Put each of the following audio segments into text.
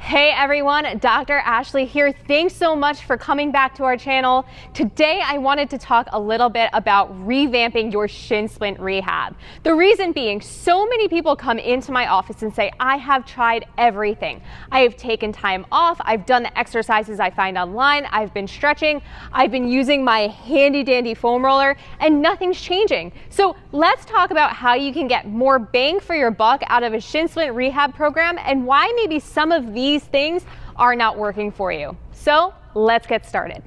Hey everyone, Dr. Ashley here. Thanks so much for coming back to our channel. Today I wanted to talk a little bit about revamping your shin splint rehab. The reason being, so many people come into my office and say, I have tried everything. I have taken time off, I've done the exercises I find online, I've been stretching, I've been using my handy dandy foam roller, and nothing's changing. So let's talk about how you can get more bang for your buck out of a shin splint rehab program and why maybe some of these things are not working for you. So let's get started.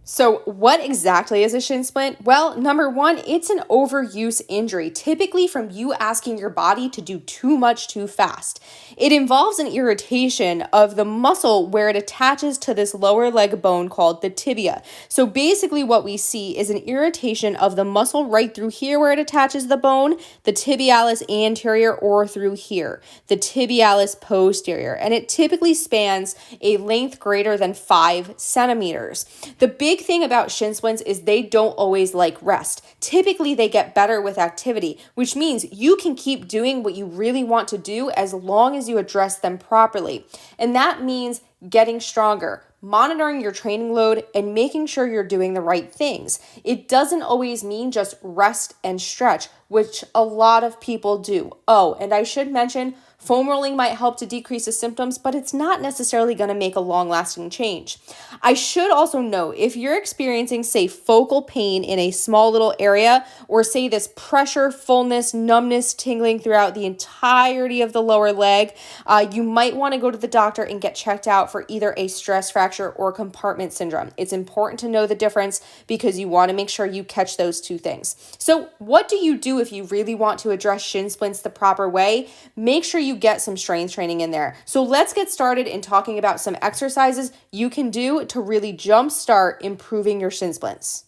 So what exactly is a shin splint? Well, number one, it's an overuse injury, typically from you asking your body to do too much too fast. It involves an irritation of the muscle where it attaches to this lower leg bone called the tibia. So basically what we see is an irritation of the muscle right through here where it attaches the bone, the tibialis anterior, or through here, the tibialis posterior. And it typically spans a length greater than 5 centimeters. The big thing about shin splints is they don't always like rest. Typically, they get better with activity, which means you can keep doing what you really want to do as long as you address them properly. And that means getting stronger, monitoring your training load, and making sure you're doing the right things. It doesn't always mean just rest and stretch, which a lot of people do. Oh, and I should mention, foam rolling might help to decrease the symptoms, but it's not necessarily going to make a long-lasting change. I should also note, if you're experiencing, say, focal pain in a small little area, or say this pressure, fullness, numbness, tingling throughout the entirety of the lower leg, you might want to go to the doctor and get checked out for either a stress fracture or compartment syndrome. It's important to know the difference because you want to make sure you catch those two things. So what do you do if you really want to address shin splints the proper way? Make sure you get some strength training in there. So let's get started in talking about some exercises you can do to really jumpstart improving your shin splints.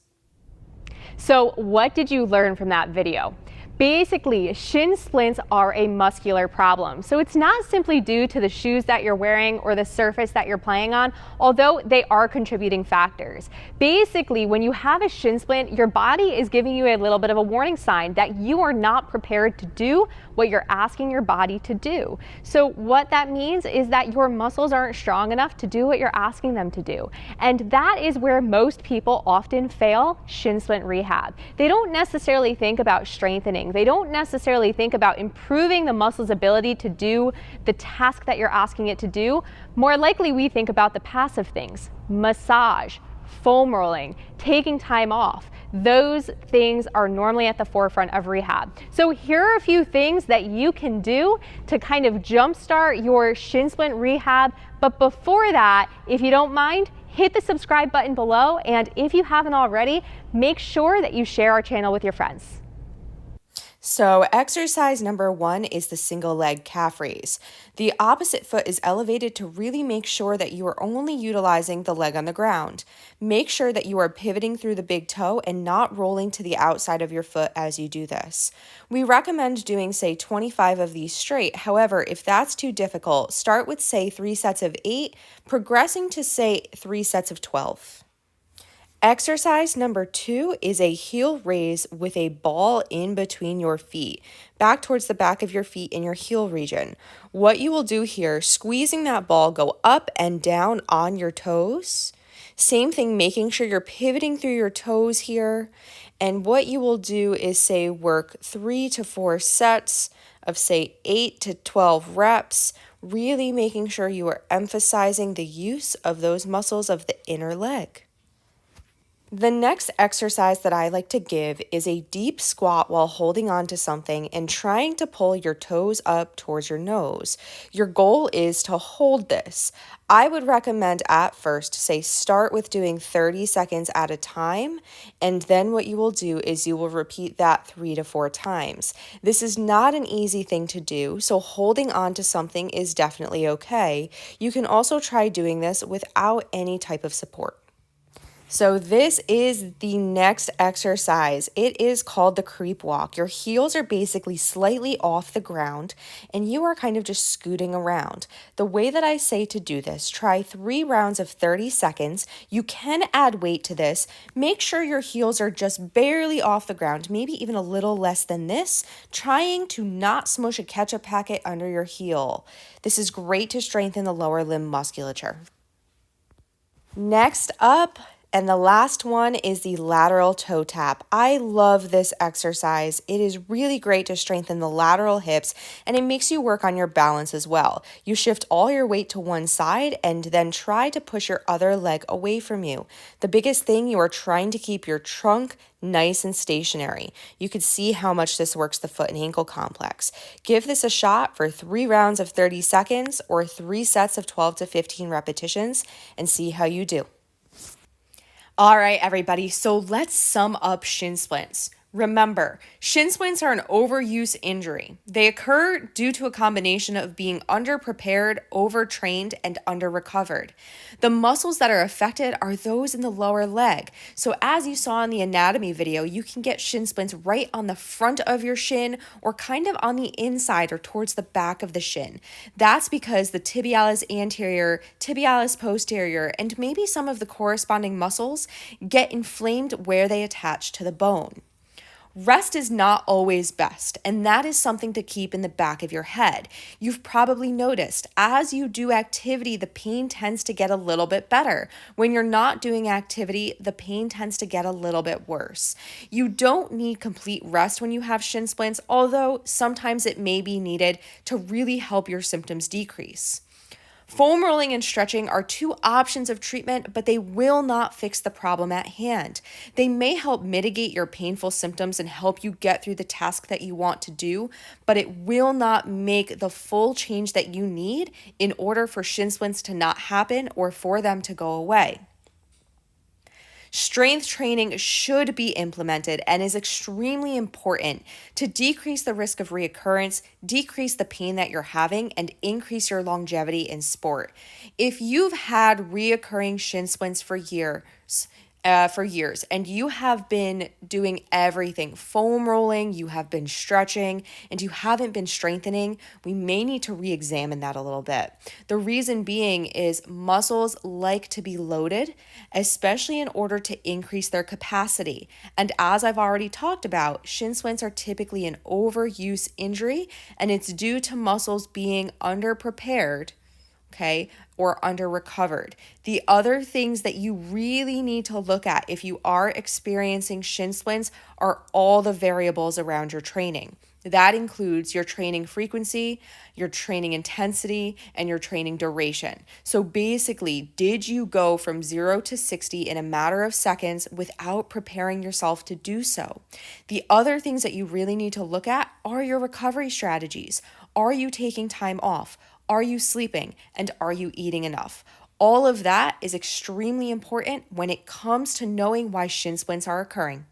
So what did you learn from that video? Basically, shin splints are a muscular problem. So it's not simply due to the shoes that you're wearing or the surface that you're playing on, although they are contributing factors. Basically, when you have a shin splint, your body is giving you a little bit of a warning sign that you are not prepared to do what you're asking your body to do. So what that means is that your muscles aren't strong enough to do what you're asking them to do. And that is where most people often fail shin splint rehab. They don't necessarily think about strengthening. They don't necessarily think about improving the muscle's ability to do the task that you're asking it to do. More likely, we think about the passive things: massage, foam rolling, taking time off. Those things are normally at the forefront of rehab. So here are a few things that you can do to kind of jumpstart your shin splint rehab. But before that, if you don't mind, hit the subscribe button below. And if you haven't already, make sure that you share our channel with your friends. So exercise number one is the single leg calf raise. The opposite foot is elevated to really make sure that you are only utilizing the leg on the ground. Make sure that you are pivoting through the big toe and not rolling to the outside of your foot as you do this. We recommend doing, say, 25 of these straight. However, if that's too difficult, start with, say, 3 sets of 8, progressing to, say, 3 sets of 12. Exercise number 2 is a heel raise with a ball in between your feet, back towards the back of your feet in your heel region. What you will do here, squeezing that ball, go up and down on your toes. Same thing, making sure you're pivoting through your toes here. And what you will do is, say, work 3 to 4 sets of, say, 8 to 12 reps, really making sure you are emphasizing the use of those muscles of the inner leg. The next exercise that I like to give is a deep squat while holding on to something and trying to pull your toes up towards your nose. Your goal is to hold this. I would recommend at first, say, start with doing 30 seconds at a time, and then what you will do is you will repeat that 3 to 4 times. This is not an easy thing to do, so holding on to something is definitely okay. You can also try doing this without any type of support. So this is the next exercise. It is called the creep walk. Your heels are basically slightly off the ground and you are kind of just scooting around. The way that I say to do this, try 3 rounds of 30 seconds. You can add weight to this. Make sure your heels are just barely off the ground, maybe even a little less than this, trying to not smush a ketchup packet under your heel. This is great to strengthen the lower limb musculature. Next up, and the last one is the lateral toe tap. I love this exercise. It is really great to strengthen the lateral hips and it makes you work on your balance as well. You shift all your weight to one side and then try to push your other leg away from you. The biggest thing, you are trying to keep your trunk nice and stationary. You can see how much this works the foot and ankle complex. Give this a shot for 3 rounds of 30 seconds or 3 sets of 12 to 15 repetitions and see how you do. All right, everybody, so let's sum up shin splints. Remember, shin splints are an overuse injury. They occur due to a combination of being underprepared, overtrained, and under-recovered. The muscles that are affected are those in the lower leg. So as you saw in the anatomy video, you can get shin splints right on the front of your shin or kind of on the inside or towards the back of the shin. That's because the tibialis anterior, tibialis posterior, and maybe some of the corresponding muscles get inflamed where they attach to the bone. Rest is not always best, and that is something to keep in the back of your head. You've probably noticed as you do activity, the pain tends to get a little bit better. When you're not doing activity, the pain tends to get a little bit worse. You don't need complete rest when you have shin splints, although sometimes it may be needed to really help your symptoms decrease. Foam rolling and stretching are 2 options of treatment, but they will not fix the problem at hand. They may help mitigate your painful symptoms and help you get through the task that you want to do, but it will not make the full change that you need in order for shin splints to not happen or for them to go away. Strength training should be implemented and is extremely important to decrease the risk of reoccurrence, decrease the pain that you're having, and increase your longevity in sport. If you've had reoccurring shin splints for years, and you have been doing everything, foam rolling, you have been stretching, and you haven't been strengthening, we may need to re-examine that a little bit. The reason being is muscles like to be loaded, especially in order to increase their capacity. And as I've already talked about, shin splints are typically an overuse injury, and it's due to muscles being underprepared, okay, or under-recovered. The other things that you really need to look at if you are experiencing shin splints are all the variables around your training. That includes your training frequency, your training intensity, and your training duration. So basically, did you go from 0 to 60 in a matter of seconds without preparing yourself to do so? The other things that you really need to look at are your recovery strategies. Are you taking time off? Are you sleeping? And are you eating enough? All of that is extremely important when it comes to knowing why shin splints are occurring.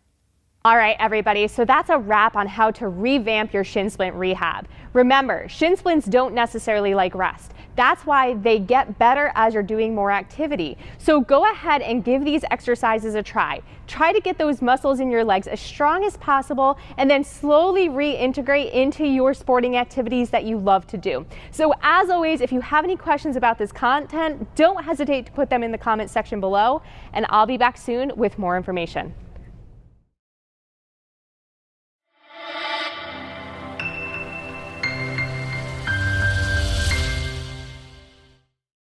All right, everybody, so that's a wrap on how to revamp your shin splint rehab. Remember, shin splints don't necessarily like rest. That's why they get better as you're doing more activity. So go ahead and give these exercises a try. Try to get those muscles in your legs as strong as possible and then slowly reintegrate into your sporting activities that you love to do. So as always, if you have any questions about this content, don't hesitate to put them in the comment section below, and I'll be back soon with more information.